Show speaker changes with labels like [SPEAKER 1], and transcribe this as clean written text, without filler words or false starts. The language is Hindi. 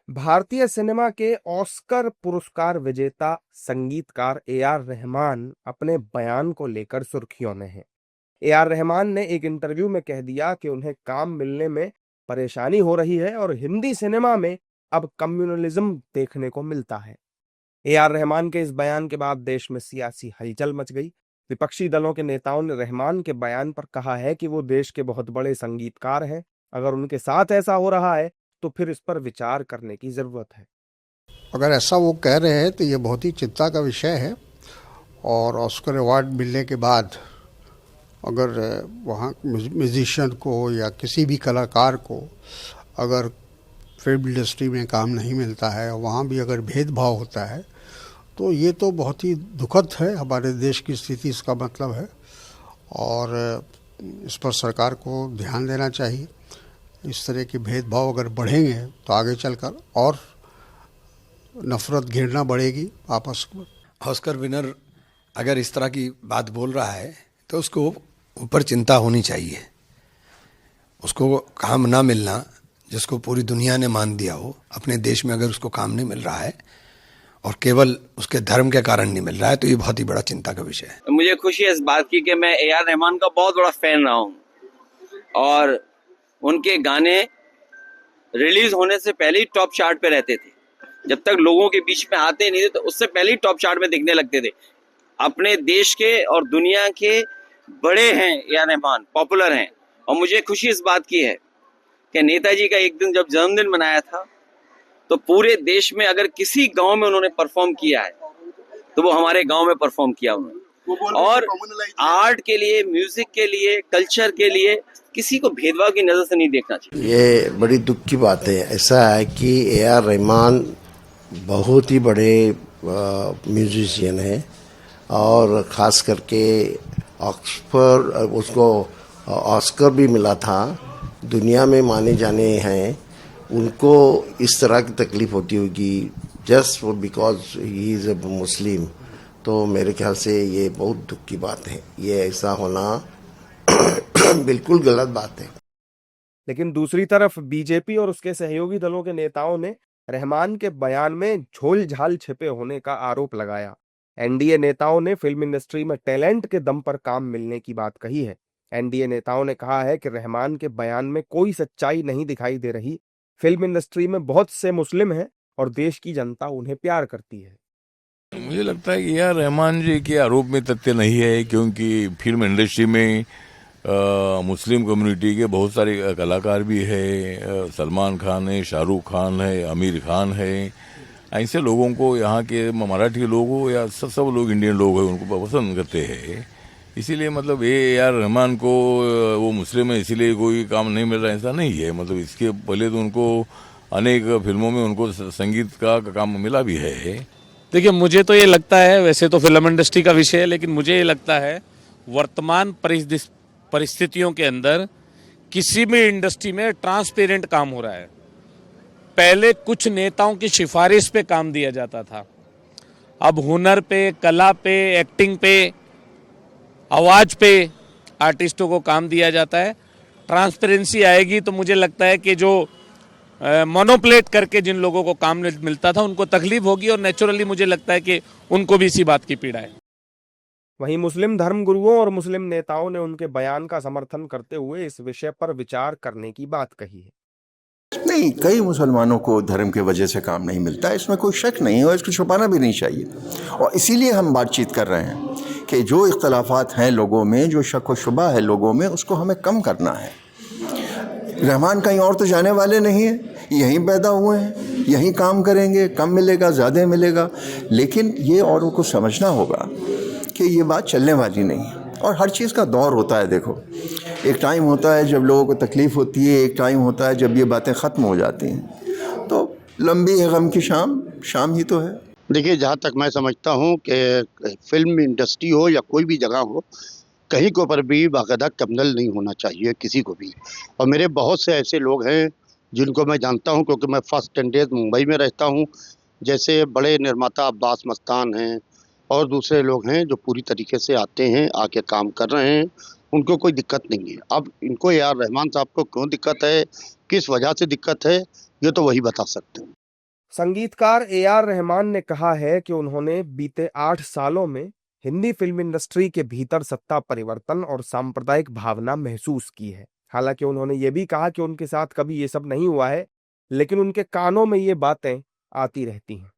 [SPEAKER 1] भारतीय सिनेमा के ऑस्कर पुरस्कार विजेता संगीतकार ए.आर. रहमान अपने बयान को लेकर सुर्खियों में हैं। ए.आर. रहमान ने एक इंटरव्यू में कह दिया कि उन्हें काम मिलने में परेशानी हो रही है और हिंदी सिनेमा में अब कम्युनलिज्म देखने को मिलता है। ए.आर. रहमान के इस बयान के बाद देश में सियासी हलचल मच गई। विपक्षी दलों के नेताओं ने रहमान के बयान पर कहा है कि वो देश के बहुत बड़े संगीतकार हैं। अगर उनके साथ ऐसा हो रहा है तो फिर इस पर विचार करने की जरूरत है।
[SPEAKER 2] अगर ऐसा वो कह रहे हैं तो ये बहुत ही चिंता का विषय है। और ऑस्कर अवार्ड मिलने के बाद अगर वहाँ म्यूजिशियन को या किसी भी कलाकार को अगर फिल्म इंडस्ट्री में काम नहीं मिलता है, वहाँ भी अगर भेदभाव होता है, तो ये तो बहुत ही दुखद है। हमारे देश की स्थिति इसका मतलब है और इस पर सरकार को ध्यान देना चाहिए। इस तरह के भेदभाव अगर बढ़ेंगे तो आगे चलकर और नफरत घृणा बढ़ेगी आपस में।
[SPEAKER 3] ऑस्कर विनर अगर इस तरह की बात बोल रहा है तो उसको ऊपर चिंता होनी चाहिए। उसको काम ना मिलना, जिसको पूरी दुनिया ने मान दिया हो, अपने देश में अगर उसको काम नहीं मिल रहा है और केवल उसके धर्म के कारण नहीं मिल रहा है, तो ये बहुत ही बड़ा चिंता का विषय है।
[SPEAKER 4] मुझे खुशी है इस बात की कि मैं ए.आर. रहमान का बहुत बड़ा फैन रहा हूँ और उनके गाने रिलीज होने से पहले ही टॉप चार्ट पे रहते थे। जब तक लोगों के बीच में आते नहीं थे तो उससे पहले ही टॉप चार्ट में दिखने लगते थे। अपने देश के और दुनिया के बड़े हैं ए.आर. रहमान, पॉपुलर हैं। और मुझे खुशी इस बात की है कि नेताजी का एक दिन जब जन्मदिन मनाया था तो पूरे देश में अगर किसी गांव में उन्होंने परफॉर्म किया है तो वो हमारे गांव में परफॉर्म किया उन्होंने। और आर्ट के लिए, म्यूजिक के लिए, कल्चर के लिए किसी को भेदभाव की नजर से नहीं देखना चाहिए।
[SPEAKER 5] ये बड़ी दुख की बात है। ऐसा है कि ए.आर. रहमान बहुत ही बड़े म्यूजिशियन हैं और ख़ास करके उसको ऑस्कर भी मिला था, दुनिया में माने जाने हैं। उनको इस तरह की तकलीफ होती होगी just because he is a Muslim. तो मेरे ख्याल से ये बहुत दुख की बात है। ये ऐसा होना बिल्कुल गलत बात है।
[SPEAKER 1] लेकिन दूसरी तरफ बीजेपी और उसके सहयोगी दलों के नेताओं ने रहमान के बयान में झोल झाल छिपे होने का आरोप लगाया। एनडीए नेताओं ने फिल्म इंडस्ट्री में टैलेंट के दम पर काम मिलने की बात कही है। एनडीए नेताओं ने कहा है कि रहमान के बयान में कोई सच्चाई नहीं दिखाई दे रही। फिल्म इंडस्ट्री में बहुत से मुस्लिम हैं और देश की जनता उन्हें प्यार करती है।
[SPEAKER 6] मुझे लगता है कि यार रहमान जी के आरोप में तथ्य नहीं है, क्योंकि फिल्म इंडस्ट्री में मुस्लिम कम्युनिटी के बहुत सारे कलाकार भी है। सलमान खान है, शाहरुख खान है, आमिर खान है। ऐसे लोगों को यहाँ के मराठी लोग हो या सब लोग इंडियन लोग हैं, उनको पसंद करते हैं। इसीलिए मतलब ये यार रहमान को वो मुस्लिम है इसीलिए कोई काम नहीं मिल रहा है, ऐसा नहीं है। मतलब इसके पहले तो उनको अनेक फिल्मों में उनको संगीत का काम मिला भी है।
[SPEAKER 7] देखिए, मुझे तो ये लगता है, वैसे तो फिल्म इंडस्ट्री का विषय है, लेकिन मुझे ये लगता है वर्तमान परिस्थितियों के अंदर किसी भी इंडस्ट्री में ट्रांसपेरेंट काम हो रहा है। पहले कुछ नेताओं की सिफारिश पे काम दिया जाता था, अब हुनर पे, कला पे, एक्टिंग पे, आवाज पे आर्टिस्टों को काम दिया जाता है। ट्रांसपेरेंसी आएगी तो मुझे लगता है कि जो मोनोप्लेट करके जिन लोगों को काम मिलता था उनको तकलीफ होगी और नेचुरली मुझे लगता है कि उनको भी इसी बात की पीड़ा है।
[SPEAKER 1] वहीं मुस्लिम धर्मगुरुओं और मुस्लिम नेताओं ने उनके बयान का समर्थन करते हुए इस विषय पर विचार करने की बात कही है।
[SPEAKER 8] नहीं, कई मुसलमानों को धर्म की वजह से काम नहीं मिलता है, इसमें कोई शक नहीं है और इसको छुपाना भी नहीं चाहिए। और इसीलिए हम बातचीत कर रहे हैं कि जो इख्तलाफात हैं लोगों में, जो शक व शुबा है लोगों में, उसको हमें कम करना है। रहमान कहीं और तो जाने वाले नहीं हैं, यहीं पैदा हुए हैं, यहीं काम करेंगे, कम मिलेगा ज़्यादा मिलेगा। लेकिन ये औरों को समझना होगा कि ये बात चलने वाली नहीं है। और हर चीज़ का दौर होता है। देखो, एक टाइम होता है जब लोगों को तकलीफ़ होती है, एक टाइम होता है जब ये बातें ख़त्म हो जाती हैं। तो लंबी है गम की शाम, शाम ही तो है।
[SPEAKER 9] देखिए, जहाँ तक मैं समझता हूँ कि फिल्म इंडस्ट्री हो या कोई भी जगह हो, कहीं के ऊपर भी बाकायदा कम्युनल नहीं होना चाहिए किसी को भी। और मेरे बहुत से ऐसे लोग हैं जिनको मैं जानता हूँ, क्योंकि मैं फर्स्ट 10 डेज मुंबई में रहता हूँ। जैसे बड़े निर्माता अब्बास मस्तान हैं और दूसरे लोग हैं जो पूरी तरीके से आते हैं, आके काम कर रहे हैं, उनको कोई दिक्कत नहीं है। अब इनको ए.आर. रहमान साहब को क्यों दिक्कत है, किस वजह से दिक्कत है, ये तो वही बता सकते हैं।
[SPEAKER 1] संगीतकार ए.आर. रहमान ने कहा है कि उन्होंने बीते 8 सालों में हिंदी फिल्म इंडस्ट्री के भीतर सत्ता परिवर्तन और सांप्रदायिक भावना महसूस की है। हालांकि उन्होंने ये भी कहा कि उनके साथ कभी ये सब नहीं हुआ है, लेकिन उनके कानों में ये बातें आती रहती हैं।